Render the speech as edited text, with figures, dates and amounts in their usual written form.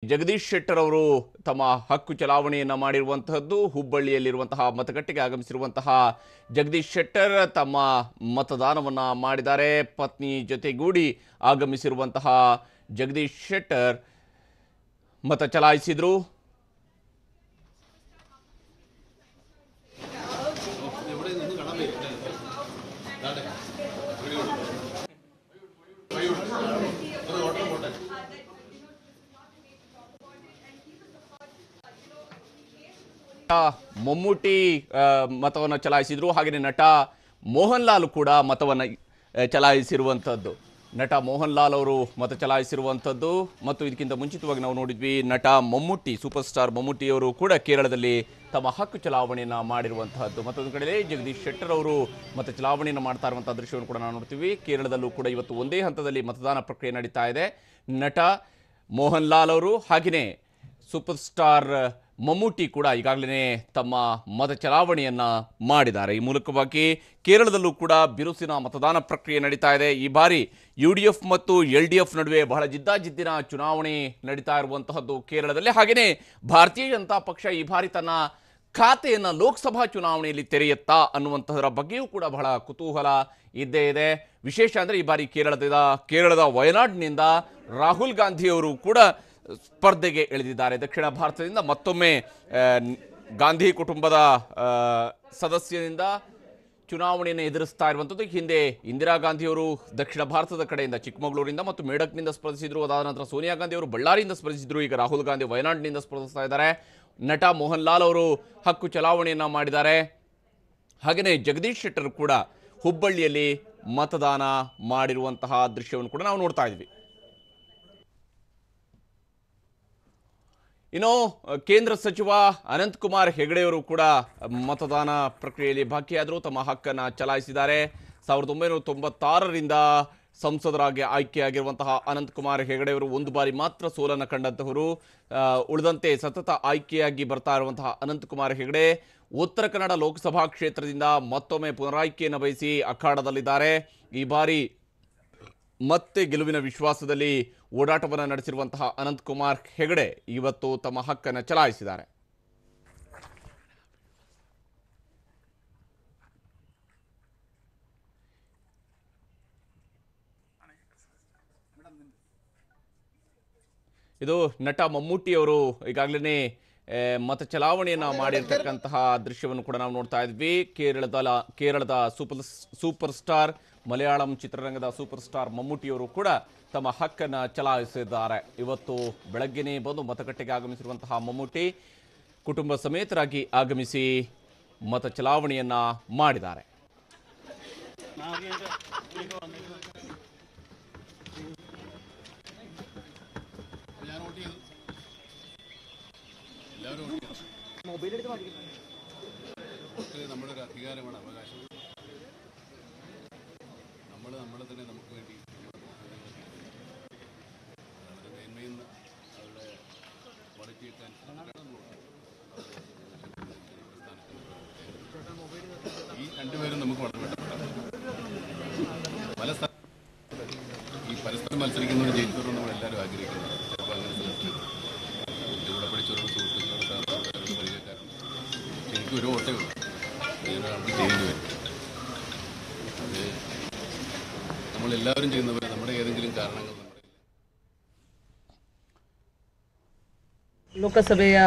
ಜಗದೀಶ್ ಶೆಟ್ಟರ್ ಅವರು ತಮ್ಮ ಹಕ್ಕು ಚಲಾವಣೆಯನ್ನು ಮಾಡಿರುವಂತಹದ್ದು. ಹುಬ್ಬಳ್ಳಿಯಲ್ಲಿರುವಂತಹ ಮತಗಟ್ಟೆಗೆ ಆಗಮಿಸಿರುವಂತಹ ಜಗದೀಶ್ ಶೆಟ್ಟರ್ ತಮ್ಮ ಮತದಾನವನ್ನು ಮಾಡಿದ್ದಾರೆ. ಪತ್ನಿ ಜೊತೆಗೂಡಿ ಆಗಮಿಸಿರುವಂತಹ ಜಗದೀಶ್ ಶೆಟ್ಟರ್ ಮತ ಚಲಾಯಿಸಿದರು. ಮಮ್ಮೂಟಿ ಮತವನ್ನು ಚಲಾಯಿಸಿದ್ರು. ಹಾಗೆಯೇ ನಟ ಮೋಹನ್ ಲಾಲ್ ಕೂಡ ಮತವನ್ನು ಚಲಾಯಿಸಿರುವಂಥದ್ದು. ನಟ ಮೋಹನ್ ಲಾಲ್ ಅವರು ಮತ ಚಲಾಯಿಸಿರುವಂಥದ್ದು. ಮತ್ತು ಇದಕ್ಕಿಂತ ಮುಂಚಿತವಾಗಿ ನಾವು ನೋಡಿದ್ವಿ ನಟ ಮಮ್ಮೂಟಿ, ಸೂಪರ್ ಸ್ಟಾರ್ ಮಮ್ಮೂಟಿಯವರು ಕೂಡ ಕೇರಳದಲ್ಲಿ ತಮ್ಮ ಹಕ್ಕು ಚಲಾವಣೆಯನ್ನು ಮಾಡಿರುವಂತಹದ್ದು. ಮತ್ತೊಂದು ಕಡೆ ಜಗದೀಶ್ ಶೆಟ್ಟರ್ ಅವರು ಮತ ಚಲಾವಣೆಯನ್ನು ಮಾಡ್ತಾ ಇರುವಂತಹ ದೃಶ್ಯವನ್ನು ಕೂಡ ನಾವು ನೋಡ್ತೀವಿ. ಕೇರಳದಲ್ಲೂ ಕೂಡ ಇವತ್ತು ಒಂದೇ ಹಂತದಲ್ಲಿ ಮತದಾನ ಪ್ರಕ್ರಿಯೆ ನಡೀತಾ ಇದೆ. ನಟ ಮೋಹನ್ ಲಾಲ್ ಅವರು ಹಾಗೆಯೇ ಸೂಪರ್ ಸ್ಟಾರ್ ಮಮ್ಮೂಟಿ ಕೂಡ ಈಗಾಗಲೇ ತಮ್ಮ ಮತ ಚಲಾವಣೆಯನ್ನು ಮಾಡಿದ್ದಾರೆ. ಈ ಮೂಲಕವಾಗಿ ಕೇರಳದಲ್ಲೂ ಕೂಡ ಬಿರುಸಿನ ಮತದಾನ ಪ್ರಕ್ರಿಯೆ ನಡೀತಾ ಇದೆ. ಈ ಬಾರಿ UDF ಮತ್ತು LDF ನಡುವೆ ಬಹಳ ಜಿದ್ದಾಜಿದ್ದಿನ ಚುನಾವಣೆ ನಡೀತಾ ಇರುವಂತಹದ್ದು ಕೇರಳದಲ್ಲಿ. ಹಾಗೆಯೇ ಭಾರತೀಯ ಜನತಾ ಪಕ್ಷ ಈ ಬಾರಿ ತನ್ನ ಖಾತೆಯನ್ನು ಲೋಕಸಭಾ ಚುನಾವಣೆಯಲ್ಲಿ ತೆರೆಯುತ್ತಾ ಅನ್ನುವಂತಹದರ ಬಗ್ಗೆಯೂ ಕೂಡ ಬಹಳ ಕುತೂಹಲ ಇದ್ದೇ ಇದೆ. ವಿಶೇಷ ಅಂದರೆ ಈ ಬಾರಿ ಕೇರಳದ ವಯನಾಡ್ನಿಂದ ರಾಹುಲ್ ಗಾಂಧಿಯವರು ಕೂಡ ಸ್ಪರ್ಧೆಗೆ ಇಳಿದಿದ್ದಾರೆ. ದಕ್ಷಿಣ ಭಾರತದಿಂದ ಮತ್ತೊಮ್ಮೆ ಗಾಂಧಿ ಕುಟುಂಬದ ಸದಸ್ಯರಿಂದ ಚುನಾವಣೆಯನ್ನು ಎದುರಿಸ್ತಾ ಇರುವಂಥದ್ದು. ಹಿಂದೆ ಇಂದಿರಾ ಗಾಂಧಿಯವರು ದಕ್ಷಿಣ ಭಾರತದ ಕಡೆಯಿಂದ ಚಿಕ್ಕಮಗಳೂರಿನಿಂದ ಮತ್ತು ಮೇಡಕ್ನಿಂದ ಸ್ಪರ್ಧಿಸಿದ್ರು. ಅದಾದ ನಂತರ ಸೋನಿಯಾ ಗಾಂಧಿ ಅವರು ಬಳ್ಳಾರಿಯಿಂದ ಸ್ಪರ್ಧಿಸಿದ್ರು. ಈಗ ರಾಹುಲ್ ಗಾಂಧಿ ವಯನಾಡ್ನಿಂದ ಸ್ಪರ್ಧಿಸ್ತಾ ಇದ್ದಾರೆ. ನಟ ಮೋಹನ್ ಲಾಲ್ ಅವರು ಹಕ್ಕು ಚಲಾವಣೆಯನ್ನು ಮಾಡಿದ್ದಾರೆ. ಹಾಗೆಯೇ ಜಗದೀಶ್ ಶೆಟ್ಟರ್ ಕೂಡ ಹುಬ್ಬಳ್ಳಿಯಲ್ಲಿ ಮತದಾನ ಮಾಡಿರುವಂತಹ ದೃಶ್ಯವನ್ನು ಕೂಡ ನಾವು ನೋಡ್ತಾ ಇದ್ವಿ. ಇನ್ನು ಕೇಂದ್ರ ಸಚಿವ ಅನಂತಕುಮಾರ್ ಹೆಗಡೆಯವರು ಕೂಡ ಮತದಾನ ಪ್ರಕ್ರಿಯೆಯಲ್ಲಿ ಭಾಗಿಯಾದರು. ತಮ್ಮ ಹಕ್ಕನ್ನು ಚಲಾಯಿಸಿದ್ದಾರೆ. 1996ರಿಂದ ಸಂಸದರಾಗಿ ಆಯ್ಕೆಯಾಗಿರುವಂತಹ ಅನಂತಕುಮಾರ್ ಹೆಗಡೆಯವರು ಒಂದು ಬಾರಿ ಮಾತ್ರ ಸೋಲನ್ನು ಕಂಡಂತಹವರು. ಉಳಿದಂತೆ ಸತತ ಆಯ್ಕೆಯಾಗಿ ಬರ್ತಾ ಇರುವಂತಹ ಅನಂತಕುಮಾರ್ ಹೆಗಡೆ ಉತ್ತರ ಕನ್ನಡ ಲೋಕಸಭಾ ಕ್ಷೇತ್ರದಿಂದ ಮತ್ತೊಮ್ಮೆ ಪುನರಾಯ್ಕೆಯನ್ನು ಬಯಸಿ ಅಖಾಡದಲ್ಲಿದ್ದಾರೆ. ಈ ಬಾರಿ ಮತ್ತೆ ಗೆಲುವಿನ ವಿಶ್ವಾಸದಲ್ಲಿ ಓಡಾಟವನ್ನು ನಡೆಸಿರುವಂತಹ ಅನಂತಕುಮಾರ್ ಹೆಗಡೆ ಇವತ್ತು ತಮ್ಮ ಹಕ್ಕನ್ನು ಚಲಾಯಿಸಿದ್ದಾರೆ. ಇದು ನಟ ಮಮ್ಮೂಟಿಯವರು ಈಗಾಗಲೇ ಮತ ಚಲಾವಣೆಯನ್ನು ಮಾಡಿರ್ತಕ್ಕಂತಹ ದೃಶ್ಯವನ್ನು ಕೂಡ ನಾವು ನೋಡ್ತಾ ಇದ್ವಿ. ಕೇರಳದ ಸೂಪರ್ ಸ್ಟಾರ್, ಮಲಯಾಳಂ ಚಿತ್ರರಂಗದ ಸೂಪರ್ ಸ್ಟಾರ್ ಮಮ್ಮೂಟಿಯವರು ಕೂಡ ತಮ್ಮ ಹಕ್ಕನ್ನು ಚಲಾಯಿಸಿದ್ದಾರೆ. ಇವತ್ತು ಬೆಳಗ್ಗೆನೇ ಬಂದು ಮತಗಟ್ಟೆಗೆ ಆಗಮಿಸಿರುವಂತಹ ಮಮ್ಮೂಟಿ ಕುಟುಂಬ ಸಮೇತರಾಗಿ ಆಗಮಿಸಿ ಮತ ಚಲಾವಣೆಯನ್ನು ಮಾಡಿದ್ದಾರೆ. നമ്മുടെ ഒരു അധികാരമാണ്, അവകാശം. നമ്മളെ തന്നെ നമുക്ക് വേണ്ടി അവരുടെ മേന്മയിൽ നിന്ന് അവരുടെ ക്വാളിറ്റിയൊക്കെ ഈ രണ്ടുപേരും നമുക്ക് വളരെ വേണ്ടപ്പെട്ട പല ഈ പരസ്പരം മത്സരിക്കുന്നവർ ജയിച്ചവരും നമ്മളെല്ലാവരും ആഗ്രഹിക്കുന്നത്. ചിലപ്പോൾ അങ്ങനെ ഇവിടെ പഠിച്ചവരുടെ സുഹൃത്തുക്കളുടെ പരിചയക്കാരുണ്ട്. എനിക്ക് ഒരു ഓട്ടേ ഉള്ളൂ, നമുക്ക് ചെയ്യേണ്ടി വരും. അത് നമ്മളെല്ലാവരും ചെയ്യുന്ന പോലെ നമ്മുടെ ഏതെങ്കിലും കാരണങ്ങൾ ಲೋಕಸಭೆಯ